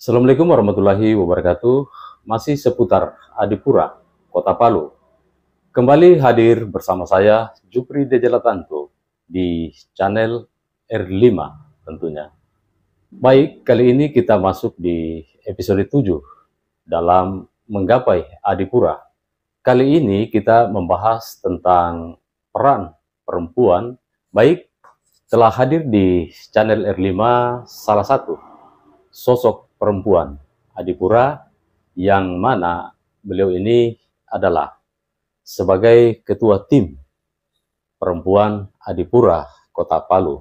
Assalamualaikum warahmatullahi wabarakatuh. Masih seputar Adipura, Kota Palu. Kembali hadir bersama saya, Jupri Dejalatanto, di channel R5 tentunya. Baik, kali ini kita masuk di episode 7 dalam Menggapai Adipura. Kali ini kita membahas tentang peran perempuan. Baik, telah hadir di channel R5 salah satu sosok perempuan Adipura, yang mana beliau ini adalah sebagai ketua tim perempuan Adipura Kota Palu,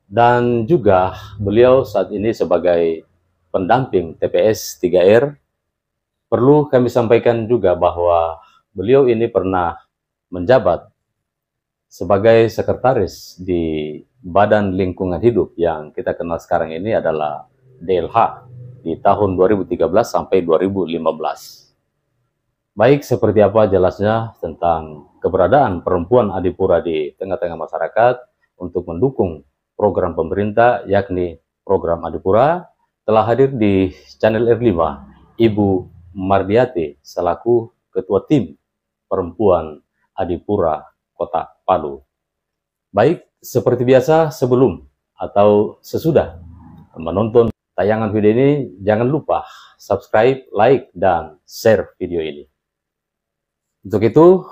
dan juga beliau saat ini sebagai pendamping TPS 3R. Perlu kami sampaikan juga bahwa beliau ini pernah menjabat sebagai sekretaris di Badan Lingkungan Hidup yang kita kenal sekarang ini adalah DLH di tahun 2013 sampai 2015. Baik, seperti apa jelasnya tentang keberadaan perempuan Adipura di tengah-tengah masyarakat untuk mendukung program pemerintah, yakni program Adipura, telah hadir di channel R5 Ibu Mardiati selaku ketua tim perempuan Adipura Kota Palu. Baik, seperti biasa, sebelum atau sesudah menonton tayangan video ini, jangan lupa subscribe, like, dan share video ini. Untuk itu,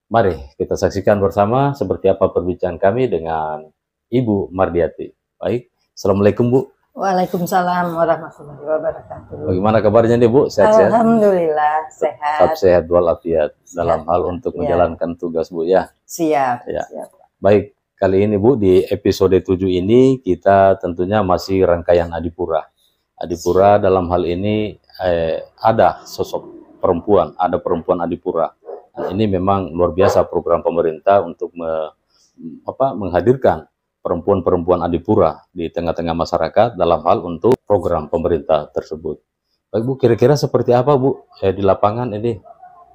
mari kita saksikan bersama seperti apa perbincangan kami dengan Ibu Mardiati. Baik, Assalamualaikum Bu. Waalaikumsalam warahmatullahi wabarakatuh. Bagaimana kabarnya nih Bu? Sehat-sehat? Alhamdulillah sehat. Tetap sehat walafiat dalam hal untuk menjalankan tugas Bu ya. Siap. Ya. Siap. Baik, kali ini Bu, di episode 7 ini kita tentunya masih rangkaian Adipura. Adipura dalam hal ini ada sosok perempuan, ada perempuan Adipura. Dan ini memang luar biasa program pemerintah untuk menghadirkan perempuan-perempuan Adipura di tengah-tengah masyarakat dalam hal untuk program pemerintah tersebut. Baik Bu, kira-kira seperti apa Bu di lapangan ini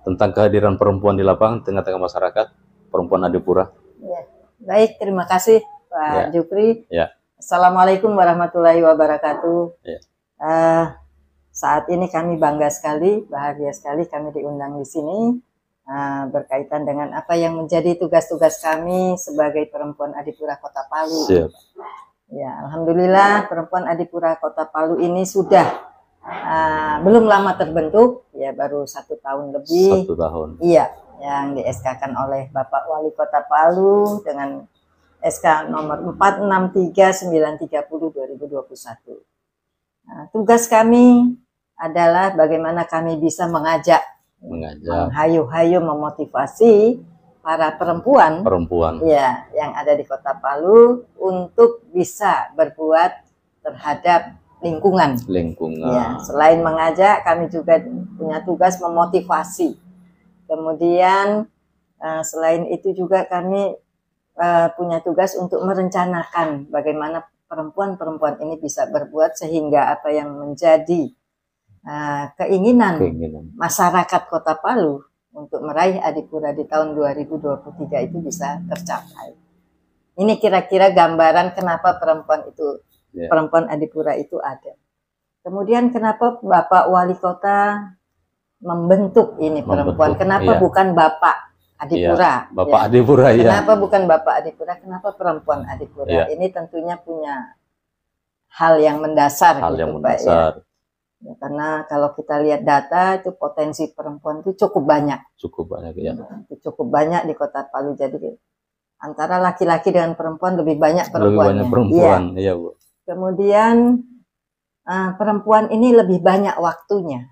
tentang kehadiran perempuan di lapangan tengah-tengah masyarakat, perempuan Adipura? Ya. Baik, terima kasih Pak Jupri. Ya. Assalamualaikum warahmatullahi wabarakatuh. Ya. Saat ini kami bangga sekali, bahagia sekali kami diundang di sini berkaitan dengan apa yang menjadi tugas-tugas kami sebagai perempuan Adipura Kota Palu. Siap. Ya, alhamdulillah perempuan Adipura Kota Palu ini sudah belum lama terbentuk, ya baru 1 tahun lebih. 1 tahun. Iya, yang di SK-kan oleh Bapak Wali Kota Palu dengan SK nomor 463930/2021. Nah, tugas kami adalah bagaimana kami bisa mengajak, menghayu-hayu, memotivasi para perempuan ya, yang ada di Kota Palu untuk bisa berbuat terhadap lingkungan. Ya, selain mengajak, kami juga punya tugas memotivasi. Kemudian selain itu juga kami punya tugas untuk merencanakan bagaimana perempuan-perempuan ini bisa berbuat sehingga apa yang menjadi keinginan masyarakat Kota Palu untuk meraih Adipura di tahun 2023 itu bisa tercapai. Ini kira-kira gambaran kenapa perempuan Adipura itu ada. Kemudian kenapa Bapak Wali Kota membentuk ini perempuan? Kenapa bukan Bapak Adipura? Iya, Bapak Adipura ya. Kenapa bukan Bapak Adipura? Kenapa perempuan Adipura? Ini tentunya punya hal yang mendasar. Pak, ya. Ya, karena kalau kita lihat data itu potensi perempuan itu cukup banyak. Cukup banyak ya. Cukup banyak di Kota Palu. Jadi antara laki-laki dengan perempuan lebih banyak perempuannya. Lebih banyak perempuan, iya Bu. Kemudian perempuan ini lebih banyak waktunya.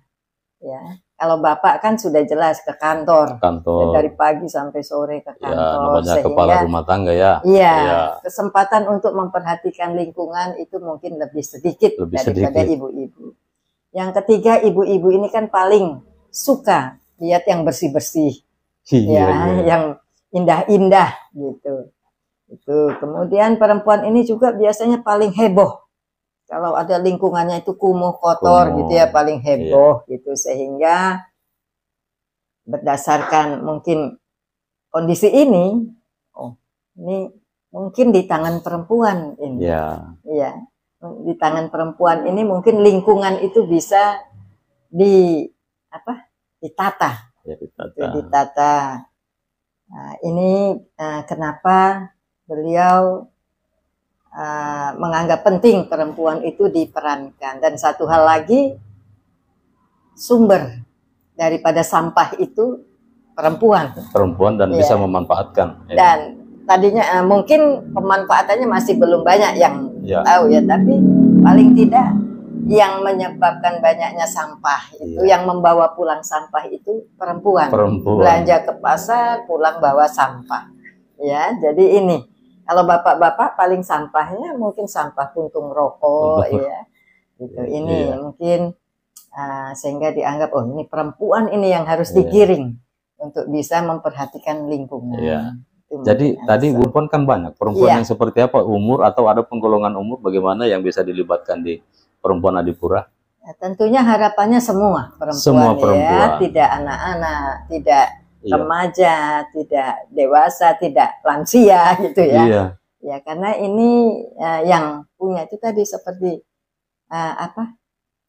Ya. Kalau Bapak kan sudah jelas ke kantor. Dari pagi sampai sore ke kantor. Ya, namanya sehingga kepala rumah tangga ya. Iya, kesempatan untuk memperhatikan lingkungan itu mungkin lebih sedikit daripada ibu-ibu. Yang ketiga, ibu-ibu ini kan paling suka lihat yang bersih-bersih. Yang indah-indah gitu. Itu. Kemudian perempuan ini juga biasanya paling heboh. Kalau ada lingkungannya itu kumuh, kotor gitu ya, paling heboh gitu. Sehingga berdasarkan mungkin kondisi ini, ini mungkin di tangan perempuan ini. Iya. di tangan perempuan ini mungkin lingkungan itu bisa ditata. Ya, ditata. Nah, ini kenapa beliau menganggap penting perempuan itu diperankan. Dan satu hal lagi, sumber daripada sampah itu perempuan dan bisa memanfaatkan. Dan tadinya mungkin pemanfaatannya masih belum banyak yang tahu ya, tapi paling tidak yang menyebabkan banyaknya sampah itu, yang membawa pulang sampah itu perempuan. Belanja ke pasar, pulang bawa sampah. Ya, jadi ini kalau bapak-bapak paling sampahnya mungkin sampah puntung rokok ya. Gitu. Ini mungkin sehingga dianggap oh ini perempuan ini yang harus digiring untuk bisa memperhatikan lingkungan. Jadi tadi Bu Puan kan banyak perempuan yang seperti apa, umur atau ada penggolongan umur bagaimana yang bisa dilibatkan di perempuan Adipura? Ya, tentunya harapannya semua perempuan, ya, tidak anak-anak, tidak remaja, tidak dewasa, tidak lansia gitu ya. Ya karena ini yang punya itu tadi seperti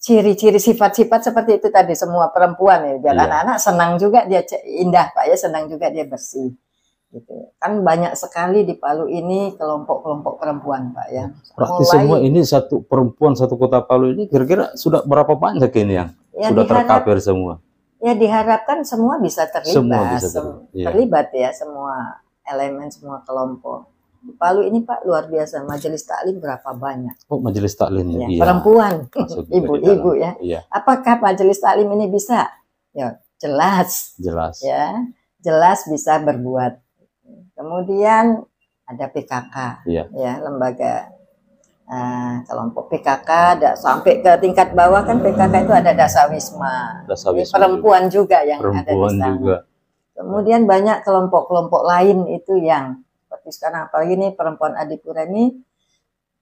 ciri-ciri sifat-sifat seperti itu tadi semua perempuan ya. Biar anak-anak senang juga dia indah Pak ya, senang juga dia bersih. Gitu. Kan banyak sekali di Palu ini kelompok-kelompok perempuan Pak ya. Praktis semua ini satu perempuan satu kota Palu ini kira-kira sudah berapa banyak ini yang sudah terkapir semua? Ya diharapkan semua bisa terlibat, terlibat ya semua elemen, semua kelompok. Di Palu ini Pak luar biasa, majelis taklim berapa banyak? Oh majelis taklim ya, perempuan, ibu-ibu ya. Apakah majelis taklim ini bisa? Ya jelas, ya jelas bisa berbuat. Kemudian ada PKK, ya lembaga kelompok PKK, sampai ke tingkat bawah kan PKK itu ada Dasawisma, perempuan juga yang ada di sana. Kemudian banyak kelompok-kelompok lain itu yang seperti sekarang, apalagi ini perempuan Adipura ini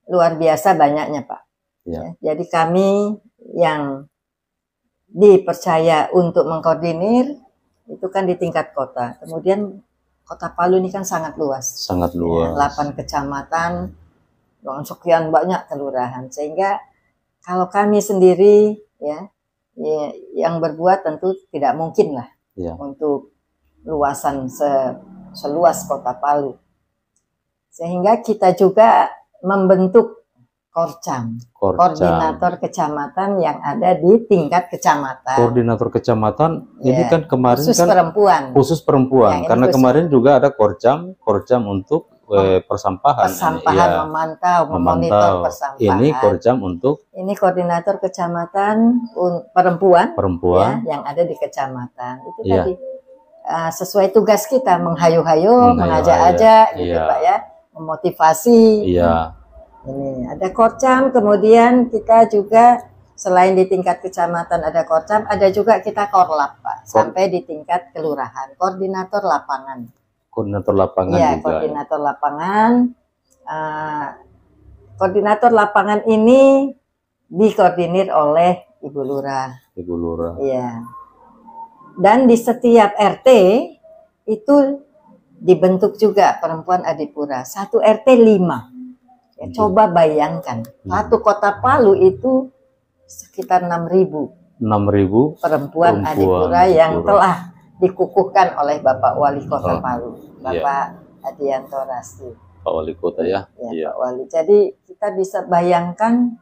luar biasa banyaknya Pak. Ya, jadi kami yang dipercaya untuk mengkoordinir itu kan di tingkat kota. Kemudian Kota Palu ini kan sangat luas. Sangat luas. Ya, 8 kecamatan, sekian banyak kelurahan. Sehingga kalau kami sendiri ya yang berbuat tentu tidak mungkin lah untuk luasan seluas Kota Palu. Sehingga kita juga membentuk Korcam, koordinator kecamatan yang ada di tingkat kecamatan. Koordinator kecamatan ini kan kemarin khusus kan perempuan. Khusus perempuan, karena kemarin juga ada Korcam untuk persampahan. Memantau, memonitor persampahan. Ini Korcam untuk? Ini koordinator kecamatan perempuan. Ya, yang ada di kecamatan. Itu tadi sesuai tugas kita menghayu-hayu, mengajak-ajak, gitu Pak ya, memotivasi. Ini ada Korcam, kemudian kita juga selain di tingkat kecamatan ada Korcam, ada juga kita Korlap Pak, sampai di tingkat kelurahan, koordinator lapangan. Koordinator lapangan ya, juga. Koordinator lapangan. Koordinator lapangan ini dikoordinir oleh Ibu Lurah. Ibu Lurah. Iya. Dan di setiap RT itu dibentuk juga perempuan Adipura. Satu RT 5. Ya, coba bayangkan, satu Kota Palu itu sekitar 6.000 perempuan Adipura yang telah dikukuhkan oleh Bapak Wali Kota Palu, Bapak Adianto Rasti. Pak Wali Kota ya. Pak Wali. Jadi kita bisa bayangkan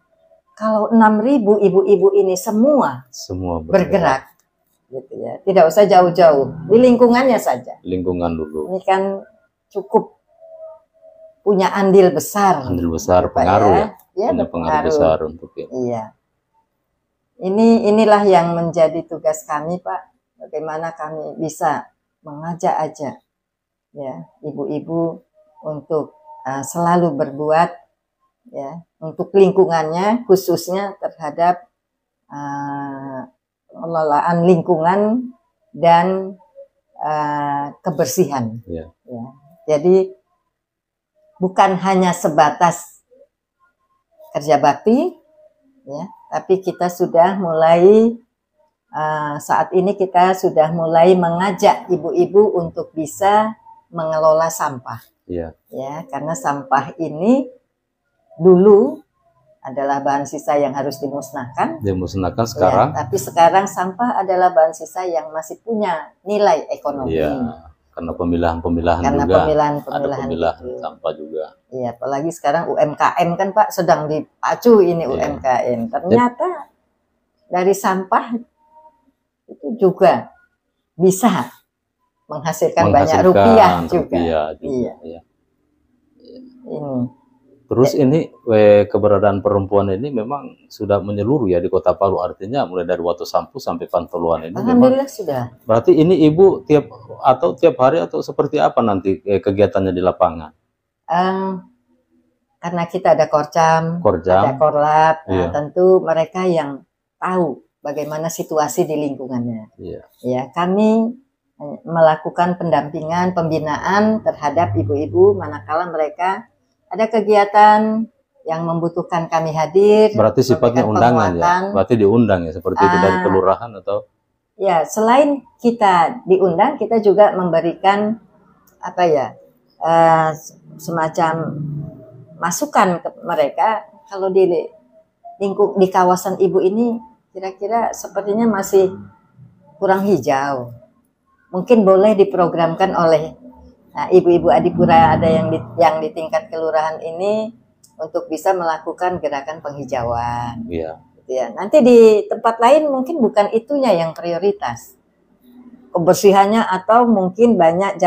kalau 6.000 ibu-ibu ini semua bergerak, gitu ya. Tidak usah jauh-jauh, di lingkungannya saja. Lingkungan dulu. Ini kan cukup punya andil besar. Andil besar, pengaruh ya. Punya pengaruh besar untuk ini. Iya. Inilah yang menjadi tugas kami Pak. Bagaimana kami bisa mengajak-ajak ya ibu-ibu untuk selalu berbuat ya untuk lingkungannya, khususnya terhadap pengelolaan lingkungan dan kebersihan. Ya. Jadi bukan hanya sebatas kerja bakti, ya, tapi kita sudah mulai saat ini kita sudah mulai mengajak ibu-ibu untuk bisa mengelola sampah. Ya, karena sampah ini dulu adalah bahan sisa yang harus dimusnahkan. Dimusnahkan sekarang. Ya, tapi sekarang sampah adalah bahan sisa yang masih punya nilai ekonomi. Iya, karena pemilahan-pemilahan juga. Karena pemilahan itu. Sampah juga. Iya, apalagi sekarang UMKM kan Pak sedang dipacu ini UMKM. Ternyata dari sampah itu juga bisa menghasilkan banyak rupiah juga. Iya. Ini. Terus ini keberadaan perempuan ini memang sudah menyeluruh ya di Kota Palu, artinya mulai dari Watu Sampu sampai Pantoluan ini. Alhamdulillah sudah. Berarti ini Ibu tiap hari atau seperti apa nanti kegiatannya di lapangan? Karena kita ada Korcam, ada Korlap, tentu mereka yang tahu bagaimana situasi di lingkungannya. Ya, kami melakukan pendampingan, pembinaan terhadap ibu-ibu manakala mereka ada kegiatan yang membutuhkan kami hadir. Berarti sifatnya undangan ya? Berarti diundang ya, seperti itu dari kelurahan atau? Ya, selain kita diundang, kita juga memberikan apa ya, semacam masukan ke mereka. Kalau di kawasan ibu ini kira-kira sepertinya masih kurang hijau. Mungkin boleh diprogramkan oleh ibu-ibu Adipura, ada yang di tingkat kelurahan ini untuk bisa melakukan gerakan penghijauan. Iya. Gitu ya. Nanti di tempat lain mungkin bukan itunya yang prioritas. Kebersihannya atau mungkin banyak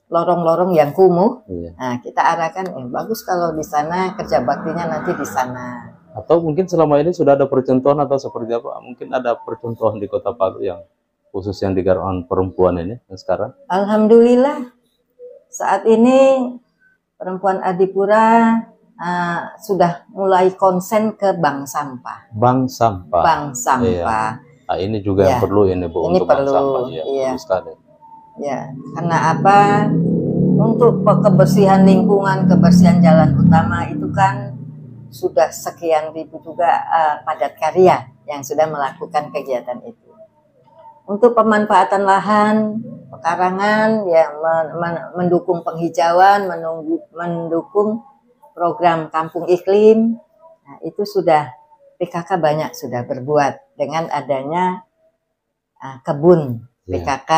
lorong-lorong yang kumuh. Iya. Nah, kita arahkan bagus kalau di sana kerja baktinya nanti di sana. Atau mungkin selama ini sudah ada percontohan atau seperti apa? Mungkin ada percontohan di Kota Palu yang khusus yang digarap perempuan ini yang sekarang? Alhamdulillah. Saat ini perempuan Adipura sudah mulai konsen ke bank sampah. Bank sampah. Bank sampah. Iya. Nah, ini juga yang perlu ini Bu, ini untuk perlu, bank sampah. Iya. Perlu sekali. Ya, karena apa? Untuk kebersihan lingkungan, kebersihan jalan utama itu kan sudah sekian ribu juga padat karya yang sudah melakukan kegiatan itu. Untuk pemanfaatan lahan, pekarangan, ya mendukung penghijauan, mendukung program kampung iklim, nah, itu sudah PKK banyak sudah berbuat dengan adanya kebun PKK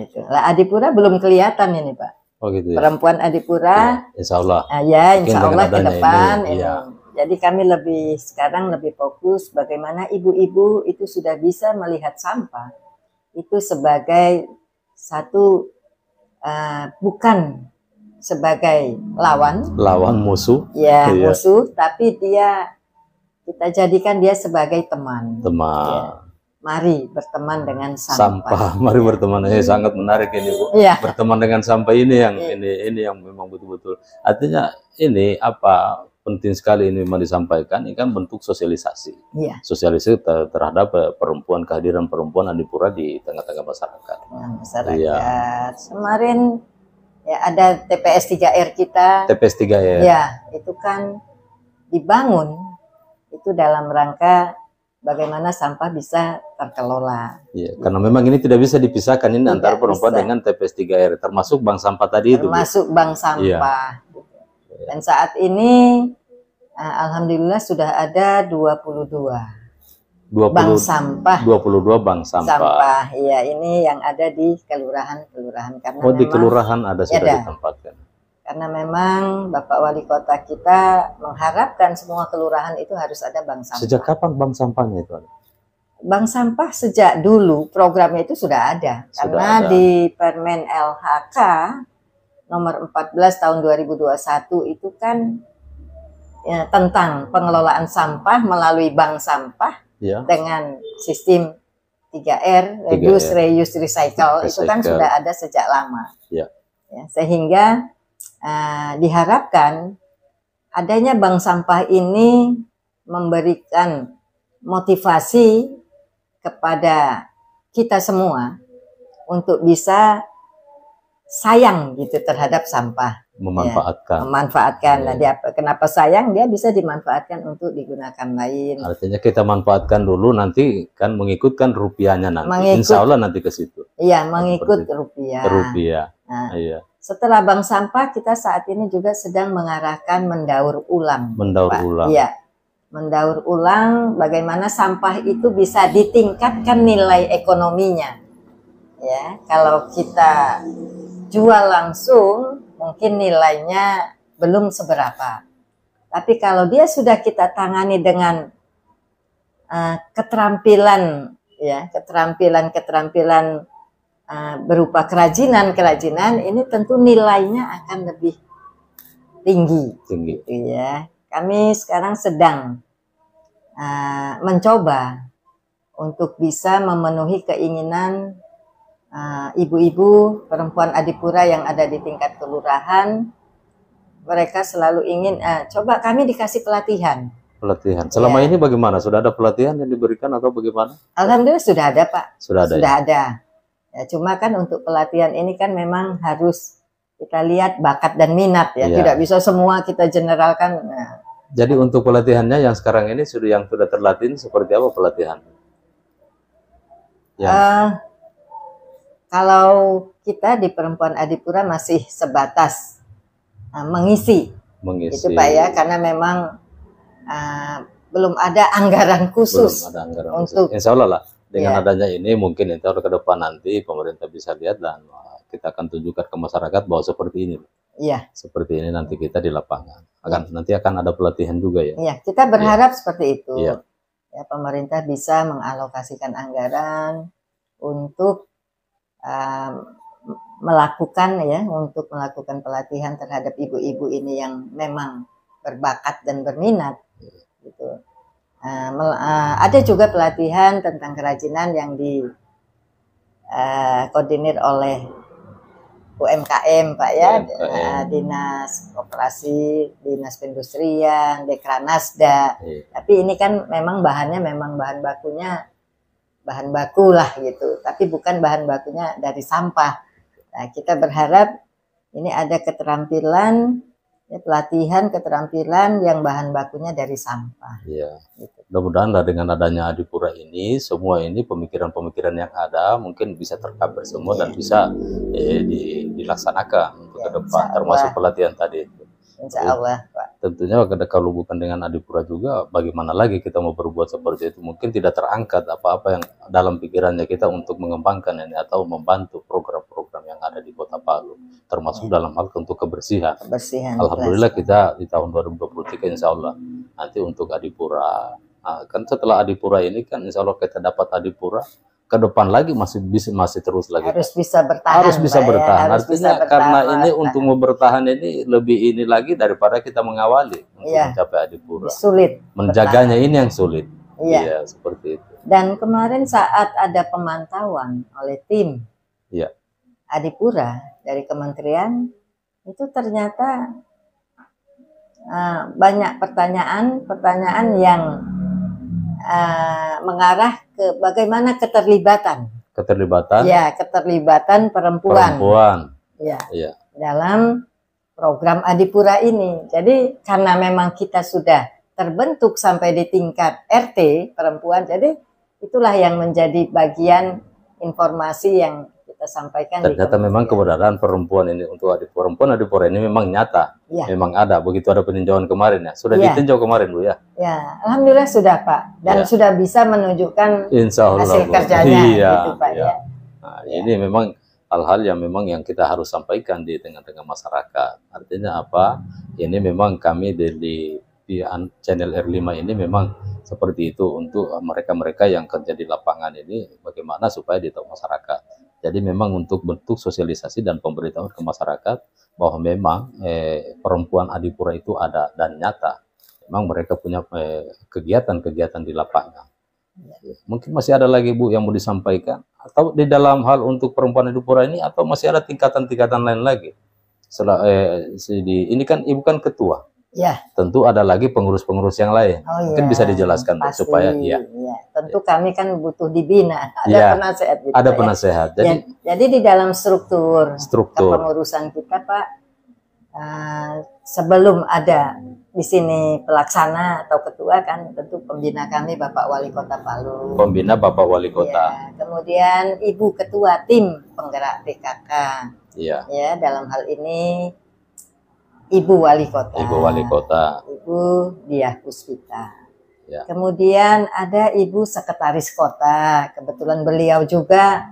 gitu. Lah Adipura belum kelihatan ini Pak. Oh gitu ya. Perempuan Adipura. Ya, insya Allah. Insya Allah ke depan. Jadi kami sekarang lebih fokus bagaimana ibu-ibu itu sudah bisa melihat sampah itu sebagai satu bukan sebagai lawan musuh musuh, tapi kita jadikan dia sebagai teman ya. Mari berteman dengan sampah. Mari berteman. Sangat menarik ini Bu. Berteman dengan sampah ini yang ini yang memang betul-betul artinya ini penting sekali ini memang disampaikan. Ini kan bentuk sosialisasi. Sosialisasi terhadap perempuan, kehadiran perempuan Adipura di tengah-tengah masyarakat. Masyarakat. Kemarin ya ada TPS 3R kita. TPS 3R. Ya, itu kan dibangun itu dalam rangka bagaimana sampah bisa terkelola. Iya, karena memang ini tidak bisa dipisahkan ini antara perempuan dengan TPS 3R, termasuk bank sampah tadi itu. Termasuk bank sampah. Dan saat ini alhamdulillah sudah ada 22 bank sampah. 22 bank sampah. Iya, ini yang ada di kelurahan-kelurahan karena di kelurahan ada sudah ditempatkan. Karena memang Bapak Wali Kota kita mengharapkan semua kelurahan itu harus ada bank sampah. Sejak kapan bank sampahnya itu ada? Bank sampah sejak dulu programnya itu sudah ada. Karena di Permen LHK nomor 14 tahun 2021 itu kan tentang pengelolaan sampah melalui bank sampah dengan sistem 3R, reduce, reuse, recycle. Itu kan sudah ada sejak lama. Sehingga diharapkan adanya bank sampah ini memberikan motivasi kepada kita semua untuk bisa sayang gitu terhadap sampah, memanfaatkan. Nah, kenapa sayang? Dia bisa dimanfaatkan untuk digunakan lain. Artinya kita manfaatkan dulu, nanti kan mengikutkan rupiahnya nanti. Insya Allah nanti ke situ. Iya, mengikut rupiah. Nah, setelah bank sampah, kita saat ini juga sedang mengarahkan mendaur ulang. Mendaur ulang. Iya, mendaur ulang bagaimana sampah itu bisa ditingkatkan nilai ekonominya. Ya, kalau kita jual langsung mungkin nilainya belum seberapa. Tapi kalau dia sudah kita tangani dengan keterampilan, ya, keterampilan berupa kerajinan, ini tentu nilainya akan lebih tinggi. Gitu ya. Kami sekarang sedang mencoba untuk bisa memenuhi keinginan ibu-ibu perempuan Adipura yang ada di tingkat kelurahan. Mereka selalu ingin, coba kami dikasih pelatihan. Pelatihan. Selama ini bagaimana? Sudah ada pelatihan yang diberikan atau bagaimana? Alhamdulillah sudah ada, Pak. Sudah ada. Sudah ada. Ya, cuma kan untuk pelatihan ini kan memang harus kita lihat bakat dan minat ya. Tidak bisa semua kita generalkan. Nah. Jadi untuk pelatihannya yang sekarang ini yang sudah terlatih seperti apa pelatihan? Kalau kita di perempuan Adipura masih sebatas mengisi, itu Pak ya, karena memang belum ada anggaran khusus. Belum ada anggaran untuk khusus. Insya Allah lah dengan adanya ini mungkin insya Allah ke depan nanti pemerintah bisa lihat dan kita akan tunjukkan ke masyarakat bahwa seperti ini. Iya. Seperti ini nanti kita di lapangan. Nanti akan ada pelatihan juga ya. Iya, kita berharap seperti itu. Iya. Ya, pemerintah bisa mengalokasikan anggaran untuk melakukan pelatihan terhadap ibu-ibu ini yang memang berbakat dan berminat. Gitu. Ada juga pelatihan tentang kerajinan yang dikoordinir oleh UMKM Pak ya, Dinas Koperasi, Dinas Perindustrian, Dekranasda. Tapi ini kan memang bahannya memang bahan baku lah gitu, tapi bukan bahan bakunya dari sampah. Nah, kita berharap ini ada keterampilan, pelatihan keterampilan yang bahan bakunya dari sampah. Iya. Gitu. Mudah-mudahan dengan adanya Adipura ini, semua ini pemikiran-pemikiran yang ada mungkin bisa tercover semua dan bisa dilaksanakan untuk ke depan, termasuk pelatihan tadi. Insya Allah, Pak. Tentunya kalau bukan dengan Adipura juga, bagaimana lagi kita mau berbuat seperti itu? Mungkin tidak terangkat apa-apa yang dalam pikirannya kita untuk mengembangkan ini atau membantu program-program yang ada di Kota Palu, termasuk dalam hal untuk kebersihan. Alhamdulillah kita di tahun 2023 Insya Allah nanti untuk Adipura. Kan setelah Adipura ini kan Insya Allah kita dapat Adipura, ke depan lagi masih terus lagi. Harus bisa bertahan. Harus bisa bertahan. Artinya karena ini untuk bertahan ini lebih ini lagi daripada kita mengawali untuk mencapai Adipura. Sulit. Menjaganya ini yang sulit. Iya, seperti itu. Dan kemarin saat ada pemantauan oleh tim Adipura dari kementerian, itu ternyata banyak pertanyaan yang mengarah ke bagaimana keterlibatan perempuan. Ya. Dalam program Adipura ini. Jadi karena memang kita sudah terbentuk sampai di tingkat RT perempuan, jadi itulah yang menjadi bagian informasi yang kita sampaikan. Ternyata memang keberadaan perempuan ini untuk Adipura ini memang nyata, memang ada. Begitu ada peninjauan kemarin ya, sudah ditinjau kemarin Bu ya. Ya, alhamdulillah sudah Pak, dan sudah bisa menunjukkan hasil kerjanya, gitu Pak ya. Nah, ini memang hal-hal yang memang yang kita harus sampaikan di tengah-tengah masyarakat. Artinya apa? Ini memang kami di channel R5 ini memang seperti itu untuk mereka-mereka yang kerja di lapangan ini, bagaimana supaya ditahu masyarakat. Jadi memang untuk bentuk sosialisasi dan pemberitahuan ke masyarakat bahwa memang perempuan Adipura itu ada dan nyata. Memang mereka punya kegiatan-kegiatan di lapangan. Mungkin masih ada lagi Bu yang mau disampaikan atau di dalam hal untuk perempuan Adipura ini, atau masih ada tingkatan-tingkatan lain lagi? Ini kan Ibu kan ketua. Ya. Tentu ada lagi pengurus-pengurus yang lain. Mungkin bisa dijelaskan pasti, supaya tentu kami kan butuh dibina, ada penasehat gitu. Ada penasehat. Jadi di dalam struktur kepengurusan kita Pak, sebelum ada di sini pelaksana atau ketua kan tentu pembina kami Bapak Wali Kota Palu. Pembina Bapak Wali Kota. Kemudian Ibu Ketua Tim Penggerak PKK. Ya, dalam hal ini Ibu Wali Kota. Ibu Wali Kota. Ibu Diah Puspita. Ya. Kemudian ada Ibu Sekretaris Kota, kebetulan beliau juga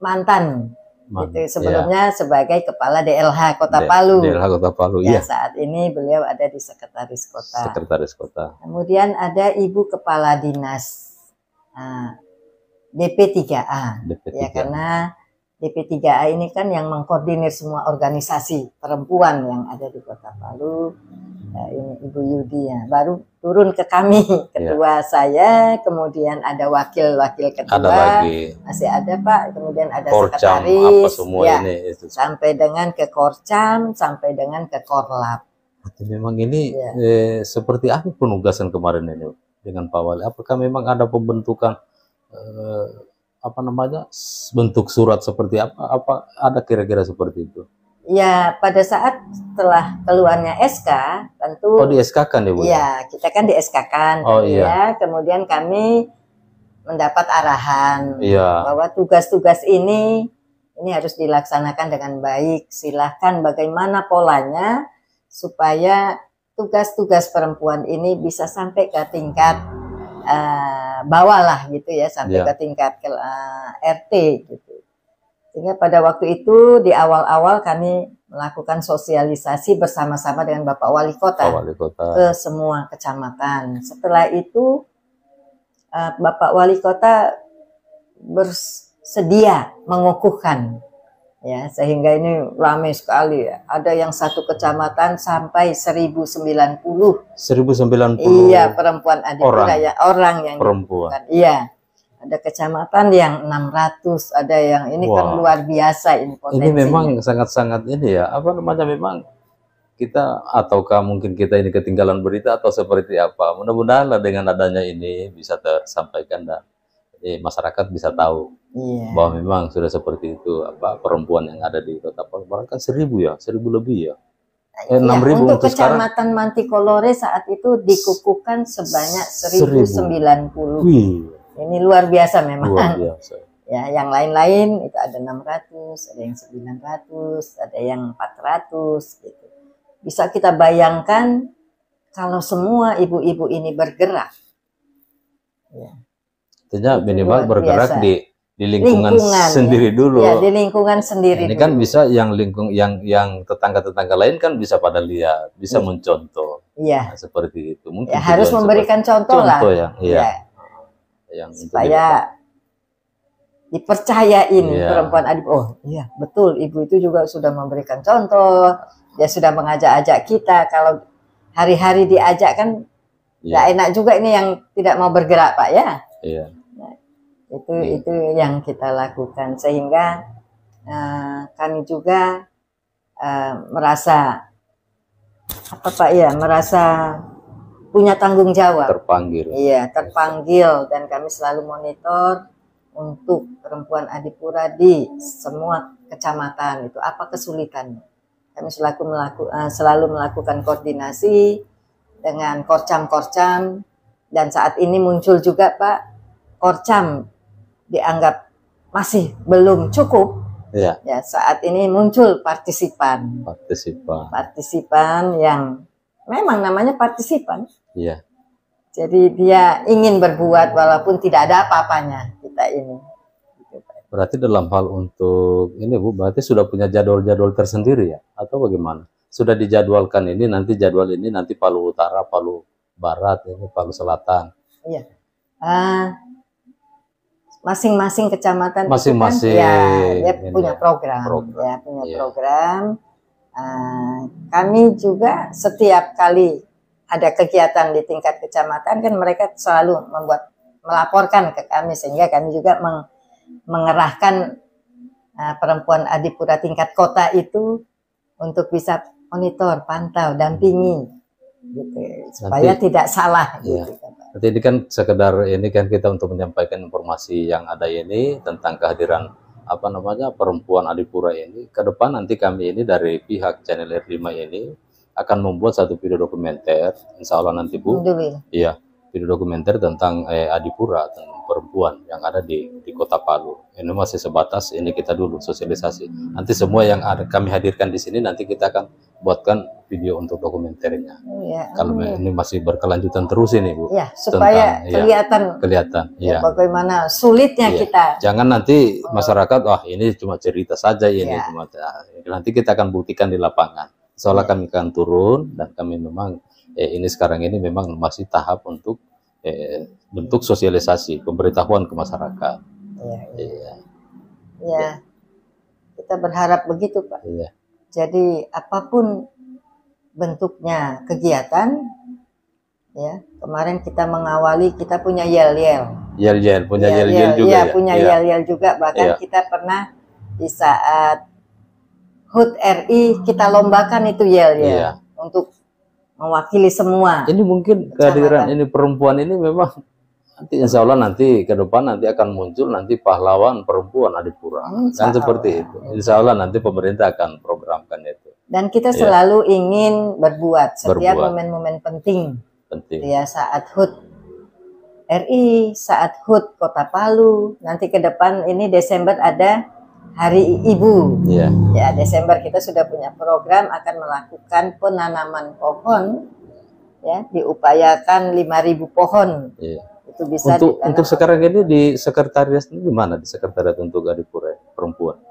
mantan gitu, sebelumnya sebagai Kepala DLH Kota Palu. DLH Kota Palu, ya. Saat ini beliau ada di Sekretaris Kota. Sekretaris Kota. Kemudian ada Ibu Kepala Dinas DP3A. Ya, karena DP3A ini kan yang mengkoordinir semua organisasi perempuan yang ada di Kota Palu. Ini Ibu Yudi ya, baru turun ke kami, ketua saya, kemudian ada wakil-wakil ketua, ada lagi. Masih ada Pak, kemudian ada Korcam, sekretaris, apa semua ini, itu. Sampai dengan ke Korcam, sampai dengan ke Korlap. Memang ini seperti apa penugasan kemarin ini dengan Pak Wali? Apakah memang ada pembentukan apa namanya, bentuk surat seperti apa? Apa ada kira-kira seperti itu? Ya, pada saat setelah keluarnya SK, tentu... Oh, di SK-kan ya, Bu? Ya, kita kan di SK-kan. Oh, iya. Kemudian kami mendapat arahan bahwa tugas-tugas ini harus dilaksanakan dengan baik. Silahkan bagaimana polanya supaya tugas-tugas perempuan ini bisa sampai ke tingkat bawah lah gitu ya, sampai ke tingkat RT gitu. Sehingga pada waktu itu di awal-awal kami melakukan sosialisasi bersama-sama dengan Bapak Wali Kota, ke semua kecamatan. Setelah itu Bapak Wali Kota bersedia mengukuhkan, ya, sehingga ini ramai sekali ya. Ada yang satu kecamatan sampai 1090. 1090. Iya, perempuan Adipura ya, orang yang perempuan. Iya. Ada kecamatan yang 600, ada yang ini kan luar biasa ini potensinya. Ini memang sangat-sangat ini ya, apa namanya, memang kita ataukah mungkin kita ini ketinggalan berita atau seperti apa. Mudah-mudahan dengan adanya ini bisa tersampaikan dan masyarakat bisa tahu bahwa memang sudah seperti itu, apa perempuan yang ada di Kota Palu. Kan 1000 ya, 1000 lebih ya. 6.000 untuk Kecamatan Mantikolore saat itu dikukuhkan sebanyak 1090. Ini luar biasa memang. Luar biasa. Ya, yang lain-lain itu ada 600, ada yang 900, ada yang 400 gitu. Bisa kita bayangkan kalau semua ibu-ibu ini bergerak. Ya. Artinya minimal bergerak di lingkungan sendiri dulu. Ya, di lingkungan sendiri. Ini kan bisa yang tetangga-tetangga lain kan bisa pada lihat, bisa mencontoh. Iya. Nah, seperti itu. Mungkin ya, harus memberikan contoh lah. Yang supaya dipercayain perempuan Adip. Oh iya betul, ibu itu juga sudah memberikan contoh, dia sudah mengajak-ajak kita. Kalau hari-hari diajak kan nggak enak juga ini yang tidak mau bergerak Pak ya. Nah, itu yang kita lakukan sehingga kami juga merasa apa Pak ya, merasa punya tanggung jawab. Terpanggil. Iya, terpanggil, dan kami selalu monitor untuk perempuan Adipura di semua kecamatan itu apa kesulitannya. Kami selalu melakukan koordinasi dengan korcam-korcam, dan saat ini muncul juga Pak, korcam dianggap masih belum cukup. Ya, saat ini muncul partisipan yang memang namanya partisipan. Iya. Jadi dia ingin berbuat walaupun tidak ada apa-apanya kita ini. Berarti dalam hal untuk ini Bu, berarti sudah punya jadwal-jadwal tersendiri ya? Atau bagaimana? Sudah dijadwalkan ini, nanti jadwal ini, nanti Palu Utara, Palu Barat, ini Palu Selatan. Iya. Masing-masing kecamatan masing-masing dia punya program. Ya, punya program. Kami juga setiap kali ada kegiatan di tingkat kecamatan kan mereka selalu melaporkan ke kami, sehingga kami juga mengerahkan perempuan Adipura tingkat kota itu untuk bisa monitor, pantau, dampingi gitu, supaya tidak salah. Gitu. Nanti ini kan sekedar ini kan kita untuk menyampaikan informasi yang ada ini tentang kehadiran apa namanya perempuan Adipura ini. Ke depan nanti kami ini dari pihak channel R5 ini akan membuat satu video dokumenter, insya Allah nanti Bu. Iya, video dokumenter tentang Adipura, tentang perempuan yang ada di Kota Palu. Ini masih sebatas ini kita dulu sosialisasi. Nanti semua yang ada kami hadirkan di sini nanti kita akan buatkan video untuk dokumenternya. Kalau ini masih berkelanjutan terus ini Bu. Ya, supaya kelihatan ya, bagaimana sulitnya kita. Jangan nanti masyarakat wah ini cuma cerita saja ini cuma nanti kita akan buktikan di lapangan. Soalnya kami akan turun dan kami memang ini sekarang ini memang masih tahap untuk bentuk sosialisasi, pemberitahuan ke masyarakat. Ya, kita berharap begitu Pak. Jadi apapun bentuknya kegiatan, ya kemarin kita mengawali kita punya yel-yel. Punya yel-yel juga. Iya, punya yel-yel juga. Bahkan kita pernah di saat HUT RI kita lombakan itu yel-yel untuk mewakili semua. Ini mungkin kehadiran ini perempuan ini memang nanti insya Allah nanti ke depan nanti akan muncul nanti pahlawan perempuan Adipura. Kan seperti itu. Insya Allah nanti pemerintah akan programkan itu. Dan kita selalu ingin berbuat setiap momen-momen penting. Ya, saat HUT RI, saat HUT Kota Palu, nanti ke depan ini Desember ada Hari Ibu. Ya, Desember kita sudah punya program akan melakukan penanaman pohon, ya, diupayakan 5.000 pohon. Itu bisa untuk sekarang ini di sekretariat ini gimana di sekretariat untuk Adipura perempuan?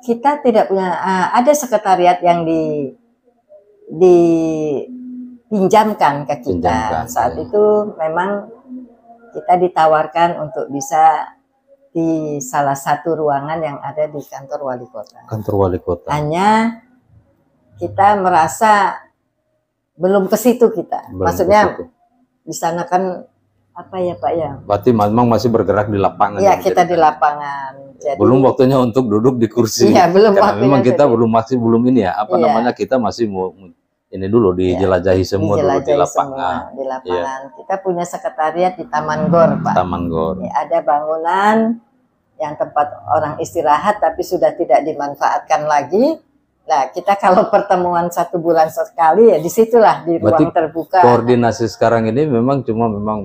Kita tidak punya ada sekretariat yang dipinjamkan ke kita. Saat itu memang kita ditawarkan untuk bisa di salah satu ruangan yang ada di kantor wali kota. Kantor wali kota. Hanya kita merasa belum ke situ kita. Maksudnya di sana kan apa ya Pak ya? Berarti memang masih bergerak di lapangan. Iya, kita di lapangan. Jadi, belum waktunya untuk duduk di kursi. Iya, belum waktunya. Memang kita belum ini ya, apa namanya, kita masih mau ini dulu dijelajahi semua dulu di lapangan. Di lapangan. Kita punya sekretariat di Taman Gor, Pak. Taman Gor. Ada bangunan yang tempat orang istirahat tapi sudah tidak dimanfaatkan lagi. Nah, kita kalau pertemuan 1 bulan sekali ya disitulah di ruang terbuka. Koordinasi sekarang ini memang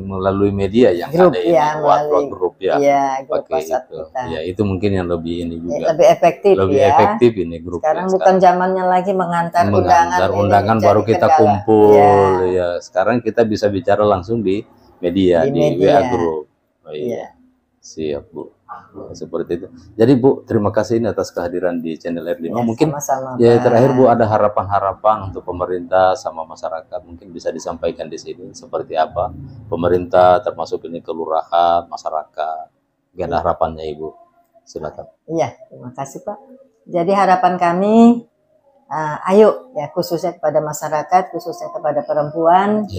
melalui media yang grup, ada ini, melalui grup grup WhatsApp itu. Kita. Ya, itu mungkin yang lebih ini juga. Lebih efektif efektif ini grup. Sekarang bukan zamannya lagi mengantar undangan baru kita kumpul. Ya, sekarang kita bisa bicara langsung di media. WA group. Siap Bu. Seperti itu. Jadi Bu, terima kasih ini atas kehadiran di channel R5. Mungkin terakhir Bu ada harapan-harapan untuk pemerintah sama masyarakat mungkin bisa disampaikan di sini seperti apa pemerintah termasuk ini kelurahan, masyarakat. Gimana harapannya Ibu? Silakan. Iya, terima kasih Pak. Jadi harapan kami ayo ya khususnya kepada masyarakat, khususnya kepada perempuan.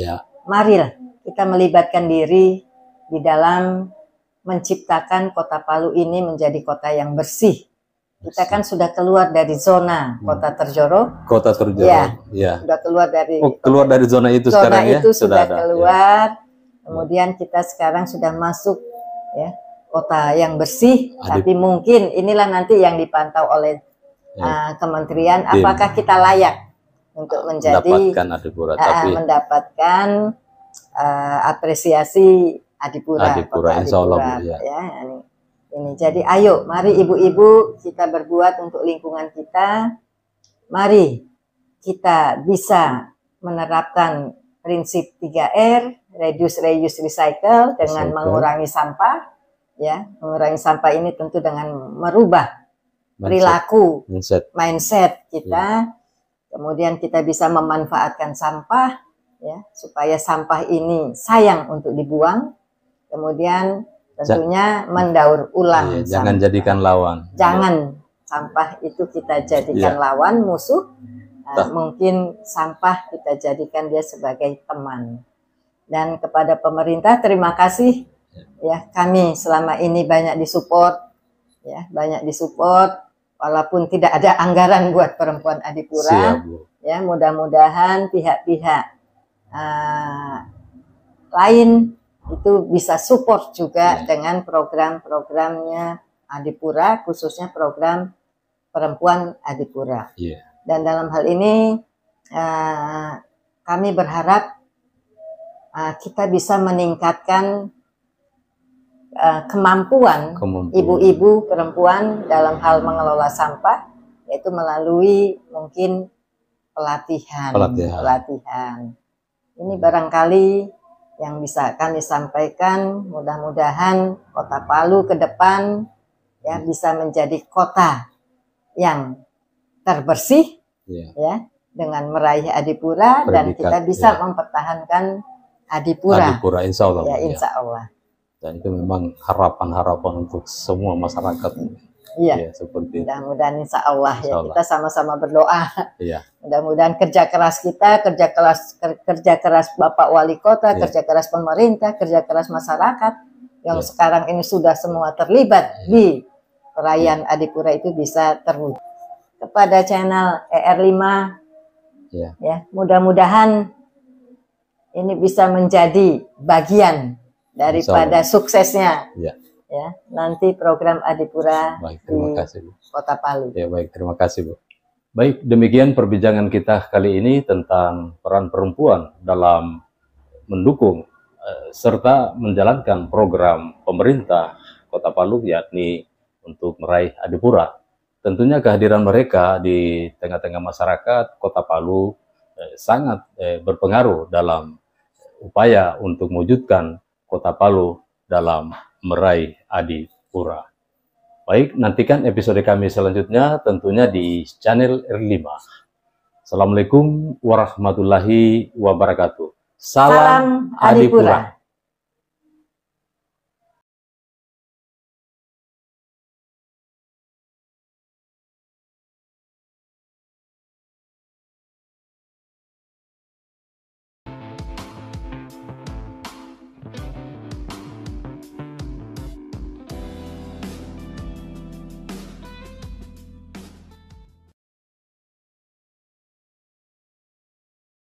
Marilah kita melibatkan diri di dalam menciptakan Kota Palu ini menjadi kota yang bersih. Kita kan sudah keluar dari zona Kota Terjorok. Kota Terjorok, sudah keluar dari keluar dari zona itu sekarang ya. Zona itu sudah keluar. Kemudian kita sekarang sudah masuk ya kota yang bersih. Tapi mungkin inilah nanti yang dipantau oleh kementerian. Apakah kita layak untuk menjadi mendapatkan apresiasi Adipura, insya Allah, ini. Jadi ayo, mari ibu-ibu kita berbuat untuk lingkungan kita. Mari kita bisa menerapkan prinsip 3R, reduce, reuse, recycle dengan mengurangi sampah. Ya, mengurangi sampah ini tentu dengan merubah perilaku, mindset kita. Kemudian kita bisa memanfaatkan sampah, ya, supaya sampah ini sayang untuk dibuang. Kemudian tentunya mendaur ulang. Jangan jadikan lawan. Jangan sampah itu kita jadikan lawan, musuh. Mungkin sampah kita jadikan dia sebagai teman. Dan kepada pemerintah terima kasih. Ya, kami selama ini banyak disupport. Ya, banyak disupport. Walaupun tidak ada anggaran buat perempuan Adipura. Ya, mudah-mudahan pihak-pihak lain itu bisa support juga dengan program-programnya Adipura, khususnya program perempuan Adipura. Dan dalam hal ini kami berharap kita bisa meningkatkan kemampuan ibu-ibu perempuan dalam hal mengelola sampah, yaitu melalui mungkin pelatihan. Ini barangkali yang bisa kami sampaikan. Mudah-mudahan Kota Palu ke depan ya bisa menjadi kota yang terbersih, ya, dengan meraih Adipura, dan kita bisa mempertahankan Adipura. Insya Allah. Ya, insya Allah. Dan itu memang harapan-harapan untuk semua masyarakat. Iya, seperti mudah-mudahan insya Allah, ya, kita sama-sama berdoa. Iya. Mudah-mudahan kerja keras kita, kerja keras Bapak Wali Kota, kerja keras pemerintah, kerja keras masyarakat yang sekarang ini sudah semua terlibat di perayaan Adipura itu bisa terwujud. Kepada channel ER5, ya, mudah-mudahan ini bisa menjadi bagian daripada suksesnya. Ya, nanti program Adipura terima kasih, Bu. Kota Palu. Ya, baik, terima kasih, Bu. Baik, demikian perbincangan kita kali ini tentang peran perempuan dalam mendukung serta menjalankan program pemerintah Kota Palu, yakni untuk meraih Adipura. Tentunya kehadiran mereka di tengah-tengah masyarakat Kota Palu sangat berpengaruh dalam upaya untuk mewujudkan Kota Palu dalam meraih Adipura. Baik, nantikan episode kami selanjutnya tentunya di channel R5. Assalamualaikum warahmatullahi wabarakatuh. Salam Adipura.